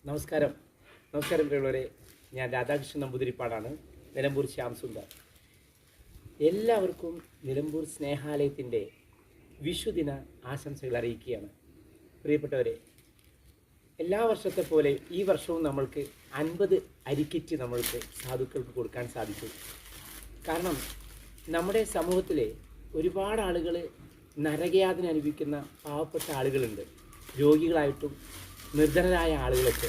നമസ്കാരം പ്രിയമുള്ളവരെ. ഞാൻ രാധാകൃഷ്ണൻ നമ്പൂതിരിപ്പാടാണ്, നിലമ്പൂർ ശ്യാം സുന്ദർ. എല്ലാവർക്കും നിലമ്പൂർ സ്നേഹാലയത്തിൻ്റെ വിഷുദിന ആശംസകൾ അറിയിക്കുകയാണ്. പ്രിയപ്പെട്ടവരെ, എല്ലാ വർഷത്തെ പോലെ ഈ വർഷവും നമ്മൾക്ക് 50 അരിക്കിറ്റ് നമ്മൾക്ക് സാധുക്കൾക്ക് കൊടുക്കാൻ സാധിച്ചു. കാരണം നമ്മുടെ സമൂഹത്തിലെ ഒരുപാട് ആളുകൾ നരകയാതന അനുഭവിക്കുന്ന പാവപ്പെട്ട ആളുകളുണ്ട്, രോഗികളായിട്ടും നിർധനരായ ആളുകളൊക്കെ.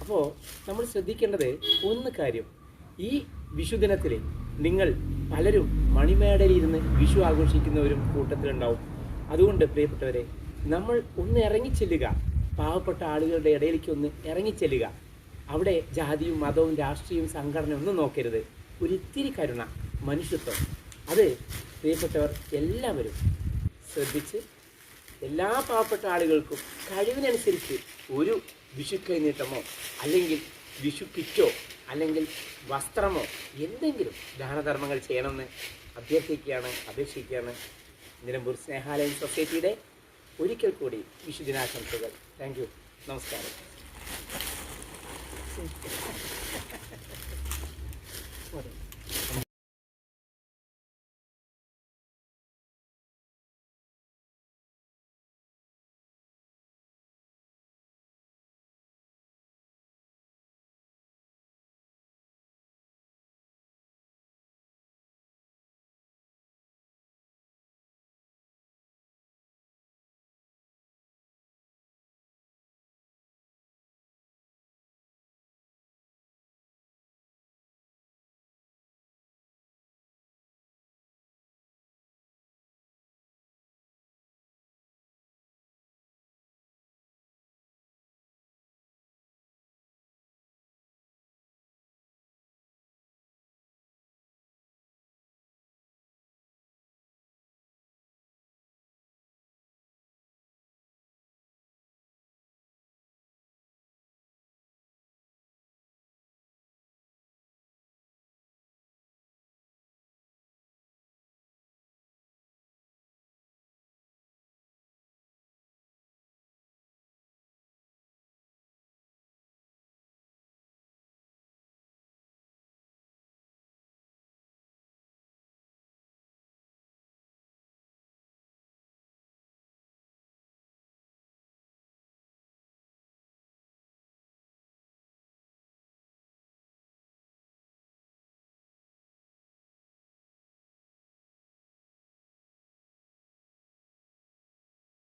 അപ്പോൾ നമ്മൾ ശ്രദ്ധിക്കേണ്ടത് ഒന്ന് കാര്യം, ഈ വിഷുദിനത്തിൽ നിങ്ങൾ പലരും മണിമേടയിലിരുന്ന് വിഷു ആഘോഷിക്കുന്നവരും കൂട്ടത്തിലുണ്ടാവും. അതുകൊണ്ട് പ്രിയപ്പെട്ടവരെ, നമ്മൾ ഒന്ന് ഇറങ്ങിച്ചെല്ലുക, പാവപ്പെട്ട ആളുകളുടെ ഇടയിലേക്ക് ഒന്ന് ഇറങ്ങിച്ചെല്ലുക. അവിടെ ജാതിയും മതവും രാഷ്ട്രീയവും സംഘടനയും ഒന്നും നോക്കരുത്. ഒരിത്തിരി കരുണ, മനുഷ്യത്വം, അത് പ്രിയപ്പെട്ടവർ എല്ലാവരും ശ്രദ്ധിച്ച് എല്ലാ പാവപ്പെട്ട ആളുകൾക്കും കഴിവിനനുസരിച്ച് ഒരു വിഷു കൈനീട്ടമോ അല്ലെങ്കിൽ വിഷു കിറ്റോ അല്ലെങ്കിൽ വസ്ത്രമോ എന്തെങ്കിലും ദാനധർമ്മങ്ങൾ ചെയ്യണമെന്ന് അപേക്ഷിക്കുകയാണ്. നിലമ്പൂർ സ്നേഹാലയം സൊസൈറ്റിയുടെ ഒരിക്കൽ കൂടി വിഷുദിനാശംസകൾ. Thank you. നമസ്കാരം.